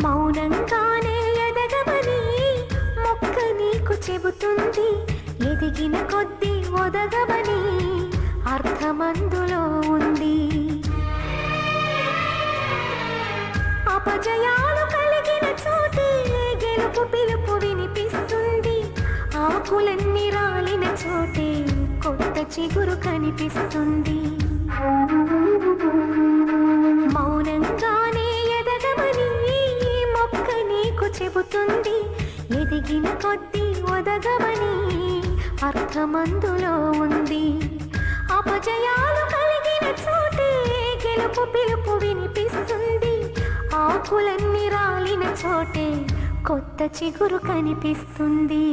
మౌనంగానే ఎదగమని మొక్క నీకు చెబుతుంది. ఎదిగిన కొద్దీ ఒదగమని అర్థమందులో ఉంది. అపజయాలు కలిగిన చోటే గెలుపు పిలుపు వినిపిస్తుంది. ఆకులన్నీ రాలిన చోటే కొత్త చిగురు కనిపిస్తుంది. మౌనంగానే ఎదగమని మొక్క నీకు చెబుతుంది. ఎదిగిన కొద్దీ ఒదగమని అర్థమందులో ఉంది. అపజయాలు కలిగిన చోటే గెలుపు పిలుపు వినిపిస్తుంది. ఆకులన్నీ రాలిన చోటే కొత్త చిగురు కనిపిస్తుంది.